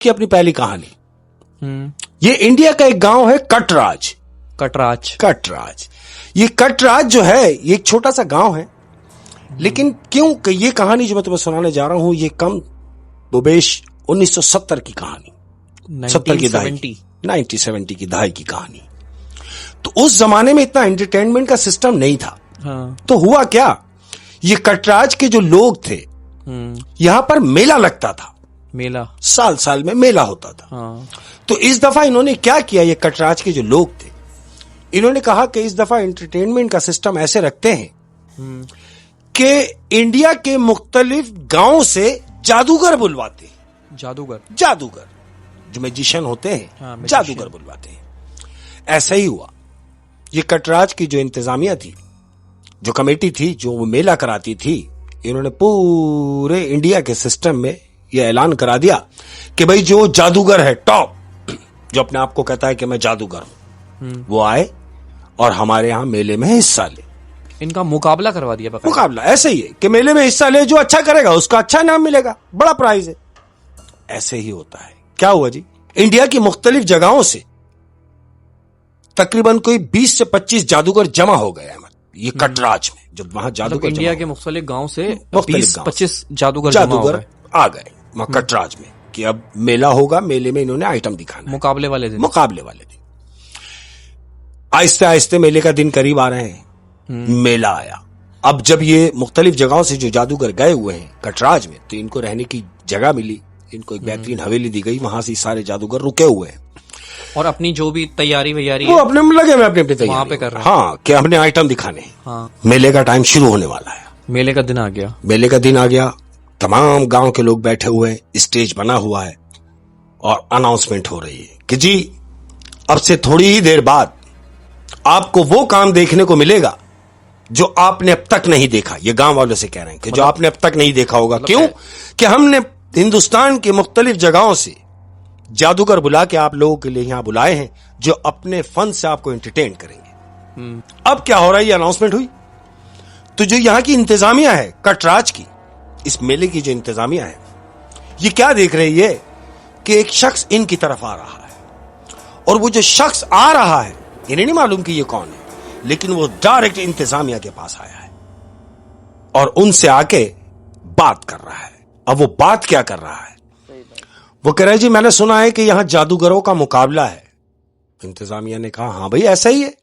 की अपनी पहली कहानी। ये इंडिया का एक गांव है कटराज। कटराज ये कटराज जो है ये एक छोटा सा गांव है, लेकिन क्यों कि ये कहानी जो मैं तुम्हें सुनाने जा रहा हूं ये कम बुबेश 1970 की कहानी, 70 की दहाई, 1970 की दहाई की कहानी। तो उस जमाने में इतना एंटरटेनमेंट का सिस्टम नहीं था। हाँ। तो हुआ क्या, ये कटराज के जो लोग थे यहां पर मेला लगता था। मेला साल साल में मेला होता था। हाँ। तो इस दफा इन्होंने क्या किया, ये कटराज के जो लोग थे इन्होंने कहा कि इस दफा एंटरटेनमेंट का सिस्टम ऐसे रखते हैं कि इंडिया के मुख्तलिफ गांवों से जादूगर बुलवाते हैं। जादूगर जो मैजिशियन होते हैं, हाँ, जादूगर बुलवाते हैं। ऐसा ही हुआ। ये कटराज की जो इंतजामिया थी, जो कमेटी थी, जो वो मेला कराती थी, इन्होंने पूरे इंडिया के सिस्टम में यह ऐलान करा दिया कि भाई जो जादूगर है टॉप, जो अपने आप को कहता है कि मैं जादूगर हूं, वो आए और हमारे यहां मेले में हिस्सा ले। इनका मुकाबला करवा दिया। मुकाबला ऐसे ही है कि मेले में हिस्सा ले, जो अच्छा करेगा उसका अच्छा इनाम मिलेगा, बड़ा प्राइज है। ऐसे ही होता है। क्या हुआ जी, इंडिया की मुख्तलिफ जगहों से तकरीबन कोई 20 से 25 जादूगर जमा हो गए अहमद, ये कटराज में। जब वहां जादूगर इंडिया के मुख्तलिफ गांव से 20-25 जादूगर आ गए वहां कटराज में कि अब मेला होगा, मेले में इन्होंने आइटम दिखाना। मुकाबले वाले दिन आहिस्ते आहिस्ते मेले का दिन करीब आ रहे हैं। मेला आया। अब जब ये मुख्तलिफ जगहों से जो जादूगर गए हुए हैं कटराज में, तो इनको रहने की जगह मिली, इनको एक बेहतरीन हवेली दी गई, वहां से सारे जादूगर रुके हुए हैं और अपनी जो भी तैयारी वो अपने में लगे हुए, अपनी तैयारी वहां पे कर रहे हैं। हाँ, कि हमने आइटम दिखाने हैं। हाँ। मेले का टाइम शुरू होने वाला है। मेले का दिन आ गया। तमाम गांव के लोग बैठे हुए, स्टेज बना हुआ है और अनाउंसमेंट हो रही है कि जी अब से थोड़ी ही देर बाद आपको वो काम देखने को मिलेगा जो आपने अब तक नहीं देखा। ये गांव वालों से कह रहे हैं कि जो आपने अब तक नहीं देखा होगा। क्यों कि हमने हिंदुस्तान की मुख्तलिफ जगहों से जादूगर बुला के आप लोगों के लिए यहां बुलाए हैं, जो अपने फन से आपको एंटरटेन करेंगे। अब क्या हो रहा है, ये अनाउंसमेंट हुई तो जो यहां की इंतजामिया है कटराज की, इस मेले की जो इंतजामिया है, ये क्या देख रही है कि एक शख्स इनकी तरफ आ रहा है, और वो जो शख्स आ रहा है इन्हें नहीं मालूम कि ये कौन है, लेकिन वो डायरेक्ट इंतजामिया के पास आया है और उनसे आके बात कर रहा है। अब वो बात क्या कर रहा है, वो कह रहा है जी मैंने सुना है कि यहां जादूगरों का मुकाबला है। इंतजामिया ने कहा हां भाई ऐसा ही है।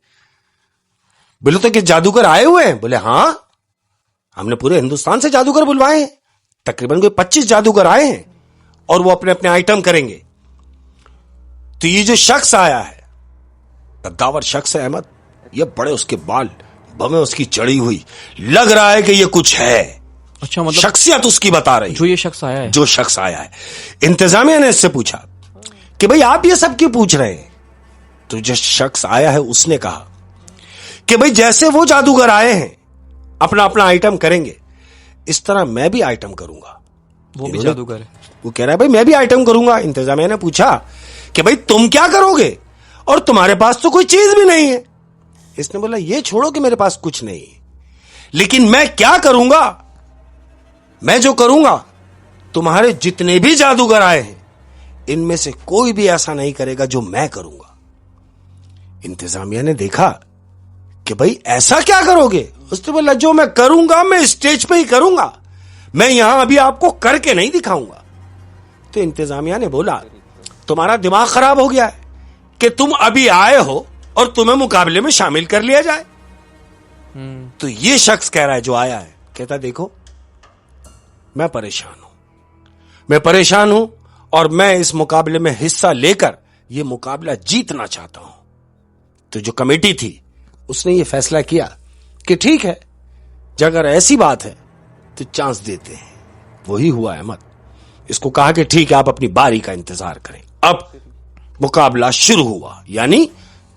बोले तो कि जादूगर आए हुए हैं? बोले हां, हमने पूरे हिंदुस्तान से जादूगर बुलवाए हैं, तकरीबन कोई 25 जादूगर आए हैं और वो अपने अपने आइटम करेंगे। तो ये जो शख्स आया है, कद्दावर शख्स है अहमद, ये बड़े उसके बाल, भवें उसकी चढ़ी हुई, लग रहा है कि ये कुछ है। अच्छा, मतलब शख्सियत उसकी बता रही जो ये शख्स आया है। जो शख्स आया है। इंतजामिया ने इससे पूछा कि भाई आप ये सब क्यों पूछ रहे हैं? तो जो शख्स आया है उसने कहा कि भाई जैसे वो जादूगर आए हैं अपना अपना आइटम करेंगे, इस तरह मैं भी आइटम करूंगा। वो भी जादूगर है। वो कह रहा है भाई मैं भी आइटम करूंगा। इंतजामिया ने पूछा कि भाई तुम क्या करोगे, और तुम्हारे पास तो कोई चीज भी नहीं है। इसने बोला ये छोड़ो कि मेरे पास कुछ नहीं है, लेकिन मैं क्या करूंगा, मैं जो करूंगा तुम्हारे जितने भी जादूगर आए हैं इनमें से कोई भी ऐसा नहीं करेगा जो मैं करूंगा। इंतजामिया ने देखा कि भाई ऐसा क्या करोगे? उसने बोला जो मैं करूंगा मैं स्टेज पे ही करूंगा, मैं यहां अभी आपको करके नहीं दिखाऊंगा। तो इंतजामिया ने बोला तुम्हारा दिमाग खराब हो गया है कि तुम अभी आए हो और तुम्हें मुकाबले में शामिल कर लिया जाए। तो ये शख्स कह रहा है जो आया है, कहता देखो मैं परेशान हूं और मैं इस मुकाबले में हिस्सा लेकर यह मुकाबला जीतना चाहता हूं। तो जो कमेटी थी उसने यह फैसला किया कि ठीक है, अगर ऐसी बात है तो चांस देते हैं। वही हुआ अहमद। इसको कहा कि ठीक है आप अपनी बारी का इंतजार करें। अब मुकाबला शुरू हुआ, यानी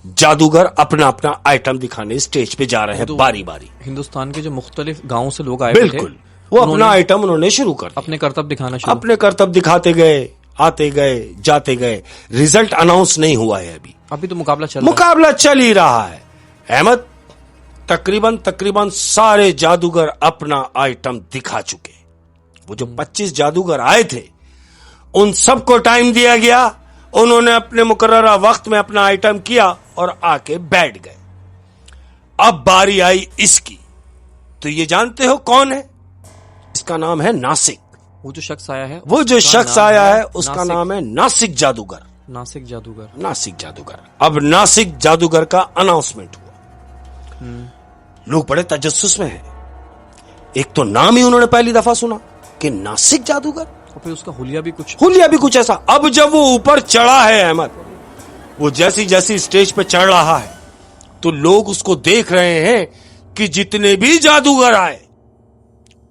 जादूगर अपना अपना आइटम दिखाने स्टेज पे जा रहे हैं बारी बारी। हिंदुस्तान के जो मुख्तलिफ गांवों से लोग आए बिल्कुल, वो अपना आइटम उन्होंने शुरू कर दिया। अपने करतब दिखाते गए, आते गए, जाते गए। रिजल्ट अनाउंस नहीं हुआ है अभी तो मुकाबला चल ही रहा है अहमद। तकरीबन सारे जादूगर अपना आइटम दिखा चुके। वो जो 25 जादूगर आए थे उन सबको टाइम दिया गया, उन्होंने अपने मुकर्ररा वक्त में अपना आइटम किया और आके बैठ गए। अब बारी आई इसकी। तो ये जानते हो कौन है? इसका नाम है नासिक। वो जो शख्स आया है, वो जो उसका शख्स नाम आया है उसका नाम है नासिक जादूगर। नासिक जादूगर। नासिक जादूगर। अब नासिक जादूगर का अनाउंसमेंट हुआ। लोग बड़े तजस्सुस में हैं। एक तो नाम ही उन्होंने पहली दफा सुना कि नासिक जादूगर, और फिर उसका हुलिया भी कुछ ऐसा। अब जब वो ऊपर चढ़ा है अहमद, वो जैसी जैसी स्टेज पे चढ़ रहा है तो लोग उसको देख रहे हैं कि जितने भी जादूगर आए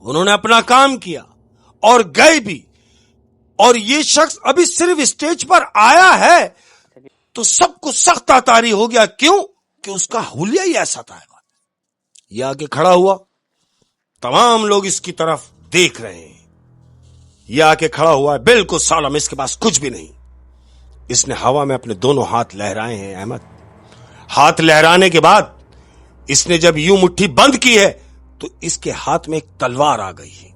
उन्होंने अपना काम किया और गए भी, और ये शख्स अभी सिर्फ स्टेज पर आया है तो सबको सख्त तातारी हो गया। क्यों? कि उसका हुलिया ही ऐसा था। ये आके खड़ा हुआ, तमाम लोग इसकी तरफ देख रहे हैं। ये आके खड़ा हुआ है बिल्कुल सालम, इसके पास कुछ भी नहीं। इसने हवा में अपने दोनों हाथ लहराए हैं अहमद। हाथ लहराने के बाद इसने जब यूं मुट्ठी बंद की है तो इसके हाथ में एक तलवार आ गई है।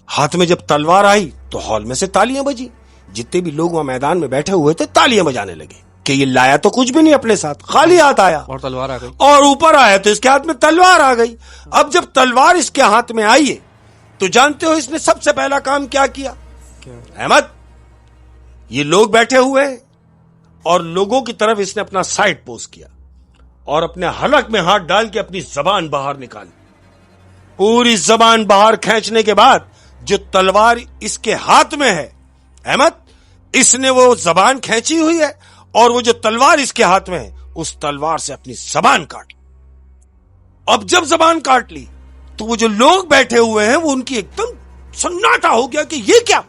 हाथ में जब तलवार आई तो हॉल में से तालियां बजी। जितने भी लोग वहां मैदान में बैठे हुए थे तालियां बजाने लगे कि ये लाया तो कुछ भी नहीं अपने साथ, खाली हाथ आया और तलवार आ गई, और ऊपर आया तो इसके हाथ में तलवार आ गई। अब जब तलवार इसके हाथ में आई है तो जानते हो इसने सबसे पहला काम क्या किया अहमद? ये लोग बैठे हुए हैं और लोगों की तरफ इसने अपना साइड पोज किया और अपने हलक में हाथ डाल के अपनी जबान बाहर निकाली। पूरी जबान बाहर खींचने के बाद जो तलवार इसके हाथ में है अहमद, इसने वो जबान खींची हुई है और वो जो तलवार इसके हाथ में है उस तलवार से अपनी जबान काटी। अब जब जबान काट ली तो वो जो लोग बैठे हुए हैं वो उनकी एकदम सन्नाटा हो गया कि ये क्या,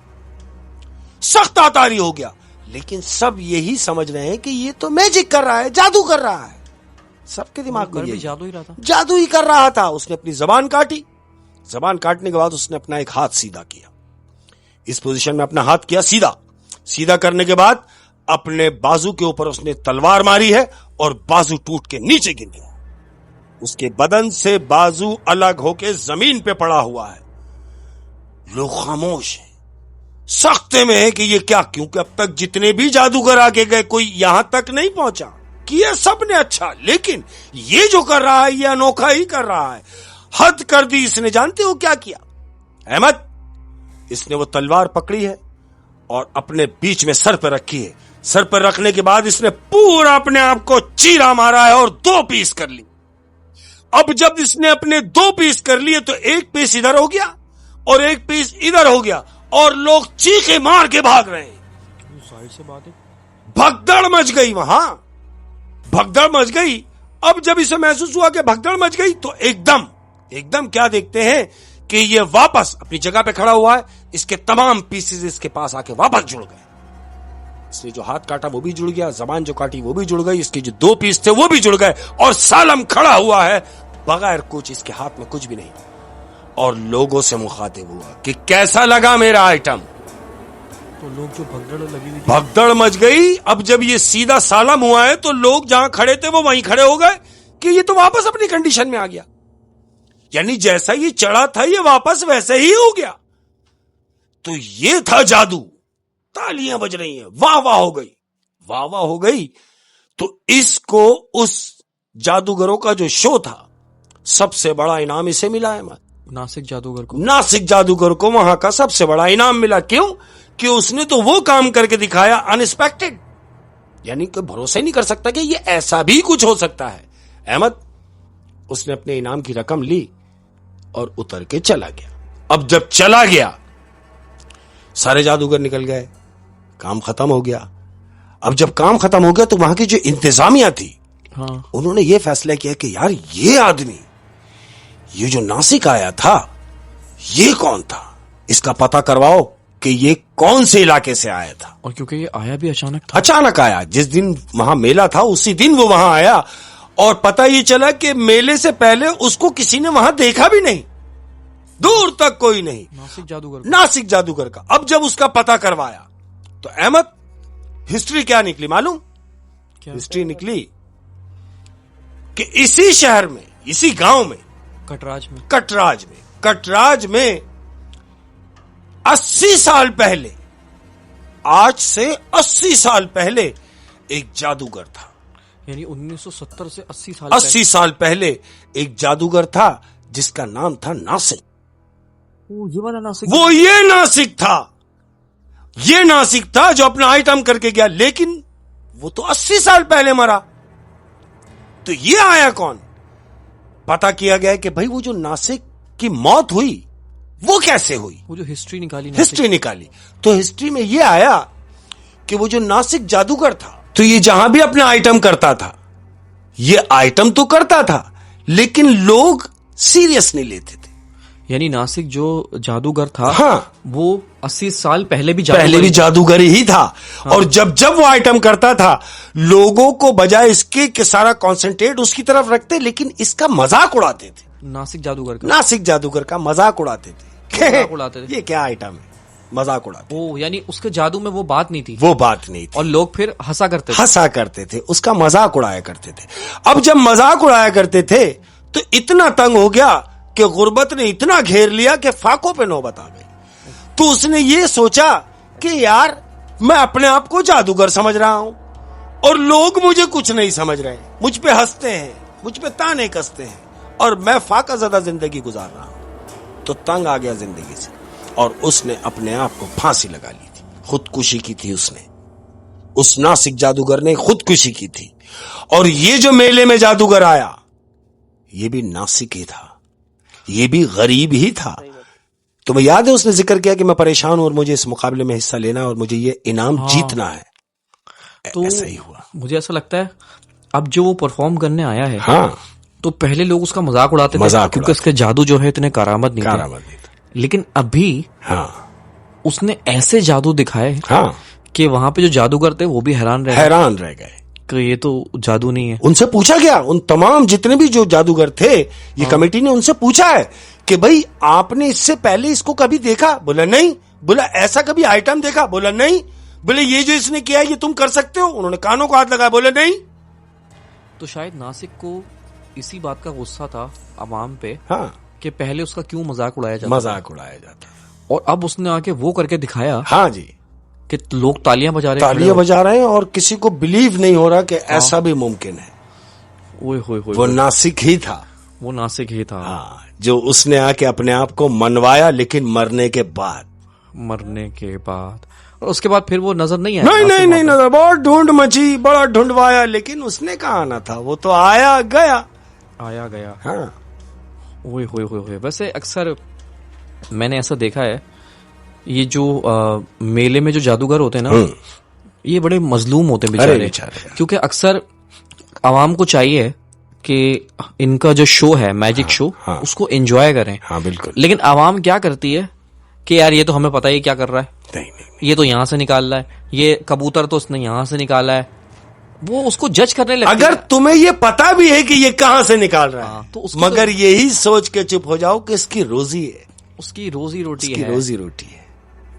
सख्त तातारी हो गया। लेकिन सब यही समझ रहे हैं कि ये तो मैजिक कर रहा है, जादू कर रहा है। सबके दिमाग में जादू ही रहा था, जादू ही कर रहा था। उसने अपनी जबान काटी। जबान काटने के बाद उसने अपना एक हाथ सीधा किया, इस पोजीशन में अपना हाथ किया सीधा। सीधा करने के बाद अपने बाजू के ऊपर उसने तलवार मारी है और बाजू टूट के नीचे गिर गया। उसके बदन से बाजू अलग होके जमीन पे पड़ा हुआ है। लोग खामोश हैं, सख्ते में है कि ये क्या, क्योंकि अब तक जितने भी जादूगर आगे गए कोई यहां तक नहीं पहुंचा। किया सबने अच्छा, लेकिन ये जो कर रहा है ये अनोखा ही कर रहा है। हद कर दी इसने। जानते हो क्या किया अहमद? इसने वो तलवार पकड़ी है और अपने बीच में सर पर रखी है। सर पर रखने के बाद इसने पूरा अपने आप को चीरा मारा है और 2 पीस कर ली। अब जब इसने अपने 2 पीस कर लिए तो एक पीस इधर हो गया और एक पीस इधर हो गया और लोग चीखे मार के भाग रहे हैं। साइड से बात है, भगदड़ मच गई, वहां भगदड़ मच गई। अब जब इसे महसूस हुआ कि भगदड़ मच गई तो एकदम क्या देखते हैं कि ये वापस अपनी जगह पे खड़ा हुआ है। इसके तमाम पीसेस इसके पास आके वापस जुड़ गए। इसने जो हाथ काटा वो भी जुड़ गया, जबान जो काटी वो भी जुड़ गई, इसके जो 2 पीस थे वो भी जुड़ गए और सालम खड़ा हुआ है बगैर कुछ, इसके हाथ में कुछ भी नहीं। और लोगों से मुखातिब हुआ कि कैसा लगा मेरा आइटम। तो लोग जो भगदड़ लगी हुई, भगदड़ मच गई। अब जब ये सीधा सालम हुआ है तो लोग जहां खड़े थे वो वहीं खड़े हो गए कि ये तो वापस अपनी कंडीशन में आ गया। यानी जैसा ये चढ़ा था ये वापस वैसे ही हो गया। तो ये था जादू। तालियां बज रही हैं, वाह वाह हो गई, वाह वाह हो गई। तो इसको उस जादूगरों का जो शो था सबसे बड़ा इनाम इसे मिला है। नासिक जादूगर को, नासिक जादूगर को वहां का सबसे बड़ा इनाम मिला। क्यों? कि उसने तो वो काम करके दिखाया अनएक्सपेक्टेड, यानी कोई भरोसा ही नहीं कर सकता कि ये ऐसा भी कुछ हो सकता है। अहमद, उसने अपने इनाम की रकम ली और उतर के चला गया। अब जब चला गया सारे जादूगर निकल गए, काम खत्म हो गया। अब जब काम खत्म हो गया तो वहां की जो इंतजामिया थी, हाँ, उन्होंने ये फैसला किया कि यार ये आदमी, ये जो नासिक आया था ये कौन था, इसका पता करवाओ कि ये कौन से इलाके से आया था। और क्योंकि ये आया भी अचानक था, अचानक आया, जिस दिन वहां मेला था उसी दिन वो वहां आया और पता ये चला कि मेले से पहले उसको किसी ने वहां देखा भी नहीं, दूर तक कोई नहीं। नासिक जादूगर का। अब जब उसका पता करवाया तो अहमद, हिस्ट्री क्या निकली मालूम? हिस्ट्री निकली कि इसी शहर में, इसी गांव में, कटराज में 80 साल पहले आज से 80 साल पहले एक जादूगर था। यानी 1970 से 80 साल पहले एक जादूगर था जिसका नाम था नासिक। ये वाला नासिक, वो ये नासिक था, ये नासिक था जो अपना आइटम करके गया, लेकिन वो तो 80 साल पहले मरा। तो ये आया कौन? पता किया गया कि भाई वो जो नासिक की मौत हुई वो कैसे हुई, वो जो हिस्ट्री निकाली तो हिस्ट्री में ये आया कि वो जो नासिक जादूगर था, तो ये जहां भी अपना आइटम करता था, ये आइटम तो करता था लेकिन लोग सीरियस नहीं लेते थे। यानी नासिक जो जादूगर था, हाँ, वो 80 साल पहले भी जादूगर ही था। हाँ। और जब जब वो आइटम करता था, लोगों को बजाय इसके कि सारा कॉन्सेंट्रेट उसकी तरफ रखते, लेकिन इसका मजाक उड़ाते थे। नासिक जादूगर का मजाक उड़ाते थे। ये क्या आइटम है, मजाक उड़ाते। ओ, यानी उसके जादू में वो बात नहीं थी, और लोग फिर हंसा करते थे, उसका मजाक उड़ाया करते थे। अब जब मजाक उड़ाया करते थे तो इतना तंग हो गया कि गुर्बत ने इतना घेर लिया कि फाकों पे नौबत आ गई। तो उसने ये सोचा कि यार मैं अपने आप को जादूगर समझ रहा हूं और लोग मुझे कुछ नहीं समझ रहे, मुझ पे हंसते हैं, मुझ पे ताने कसते हैं और मैं फाका ज़्यादा जिंदगी गुजार रहा हूं। तो तंग आ गया जिंदगी से और उसने अपने आप को फांसी लगा ली थी, खुदकुशी की थी उसने। उस नासिक जादूगर ने खुदकुशी की थी। और ये जो मेले में जादूगर आया, ये भी नासिक ही था, ये भी गरीब ही था। तुम्हें याद है उसने जिक्र किया कि मैं परेशान हूं और मुझे इस मुकाबले में हिस्सा लेना है और मुझे ये इनाम जीतना है। तो ऐसा ही हुआ। मुझे ऐसा लगता है अब जो वो परफॉर्म करने आया है, हाँ, तो पहले लोग उसका मजाक उड़ाते थे क्योंकि उसके जादू जो है इतने करामत नहीं थे। लेकिन अभी हाँ, उसने ऐसे जादू दिखाए हाँ, कि वहां पे जो जादूगर थे वो भी हैरान रह गए कि ये तो जादू नहीं है। उनसे पूछा गया, उन तमाम जितने भी जो जादूगर थे, ये कमेटी ने उनसे पूछा है कि भाई आपने इससे पहले इसको कभी देखा? बोला नहीं। बोला ऐसा कभी आइटम देखा? बोला नहीं। बोले ये जो इसने किया है ये तुम कर सकते हो? उन्होंने कानों को हाथ लगाया, बोले नहीं। तो शायद नासिक को इसी बात का गुस्सा था अवाम पे, हाँ, कि पहले उसका क्यों मजाक उड़ाया जाता और अब उसने आके वो करके दिखाया। हाँ जी, कि लोग तालियां बजा रहे हैं और किसी को बिलीव नहीं हो रहा कि ऐसा भी मुमकिन है। वो नासिक ही था, हाँ, जो उसने आके अपने आप को मनवाया, लेकिन मरने के बाद और उसके बाद फिर वो नजर नहीं आया। नहीं नजर, बहुत ढूंढ मची, बड़ा ढूंढवाया, लेकिन उसने कहा आना था, वो तो आया गया। हाँ। ओए वैसे अक्सर मैंने ऐसा देखा है, ये जो मेले में जो जादूगर होते हैं ना, ये बड़े मजलूम होते हैं बेचारे, क्योंकि अक्सर आवाम को चाहिए कि इनका जो शो है, मैजिक शो, उसको एंजॉय करें। हाँ, बिल्कुल। लेकिन आवाम क्या करती है कि यार ये तो हमें पता ही क्या कर रहा है, नहीं। ये तो यहां से निकाल रहा है, ये कबूतर तो उसने यहां से निकाला है, वो उसको जज करने लगती है। अगर तुम्हें ये पता भी है कि ये कहां से निकाल रहा है, तो मगर यही सोच के चुप हो जाओ कि इसकी रोजी है, उसकी रोजी रोटी है।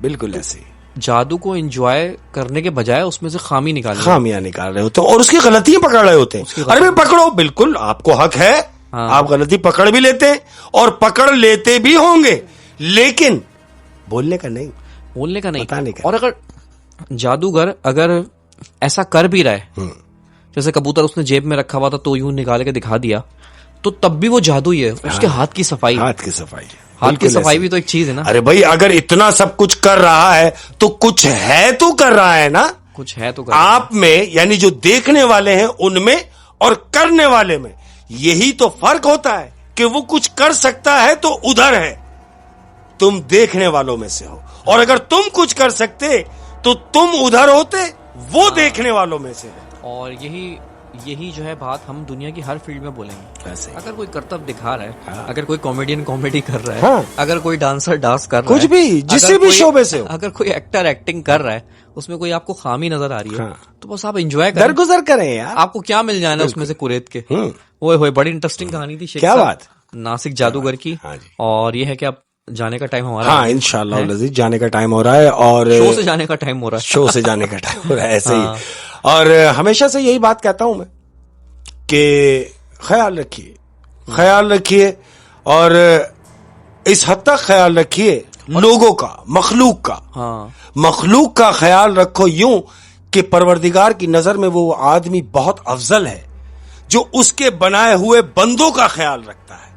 बिल्कुल ऐसे जादू को एंजॉय करने के बजाय उसमें से खामियां निकाल रहे होते हैं और उसकी गलतियां पकड़ रहे होते हैं। अरे भाई पकड़ो, बिल्कुल आपको हक है। हाँ। आप गलती पकड़ भी लेते हैं और पकड़ लेते भी होंगे, लेकिन बोलने का नहीं, बताने का। और अगर जादूगर अगर ऐसा कर भी रहा है, जैसे कबूतर उसने जेब में रखा हुआ था तो यूं निकाल के दिखा दिया, तो तब भी वो जादू ही है। उसके हाथ की सफाई भी तो एक चीज है ना। अरे भाई अगर इतना सब कुछ कर रहा है तो कुछ है तो कर रहा है ना, आप में, यानी जो देखने वाले हैं उनमें और करने वाले में यही तो फर्क होता है कि वो कुछ कर सकता है तो उधर है, तुम देखने वालों में से हो, और अगर तुम कुछ कर सकते तो तुम उधर होते, वो देखने वालों में से है। और यही जो है बात हम दुनिया की हर फील्ड में बोलेंगे। अगर कोई कर्तव्य दिखा रहा है, हाँ। अगर कोई कॉमेडियन कॉमेडी कर रहा है, हाँ। अगर कोई डांसर डांस कर रहा है, कुछ भी, जिससे भी शोबे से हो, अगर कोई एक्टर एक्टिंग कर रहा है, उसमें कोई आपको खामी नजर आ रही है, हाँ। तो बस आप एंजॉय करें, दरगुजर करें यार। आपको क्या मिल जाए ना उसमें से कुरेद के। ओए बड़ी इंटरेस्टिंग कहानी थी। क्या बात, नासिक जादूगर की। और ये है कि आप जाने का टाइम हमारा, हाँ, इंशाल्लाह लजीज जाने का टाइम हो रहा है, और शो से जाने का टाइम हो रहा है, ऐसे ही। और हमेशा से यही बात कहता हूं मैं कि ख्याल रखिए और इस हद तक ख्याल रखिए लोगों का, मखलूक का। हाँ, मखलूक का ख्याल रखो यूं कि परवरदिगार की नजर में वो आदमी बहुत अफजल है जो उसके बनाए हुए बंदों का ख्याल रखता है।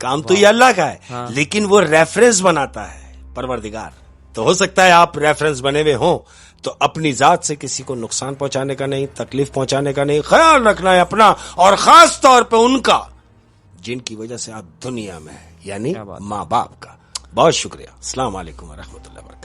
काम तो ये अल्लाह का है, हाँ। लेकिन वो रेफरेंस बनाता है परवरदिगार। तो हो सकता है आप रेफरेंस बने हुए हों, तो अपनी जात से किसी को नुकसान पहुंचाने का नहीं, तकलीफ पहुंचाने का नहीं, ख्याल रखना है अपना और खास तौर पे उनका जिनकी वजह से आप दुनिया में है, यानी क्या बात है। माँ बाप का। बहुत शुक्रिया। अस्सलाम वालेकुम व रहमतुल्लाहि व बरकातहू।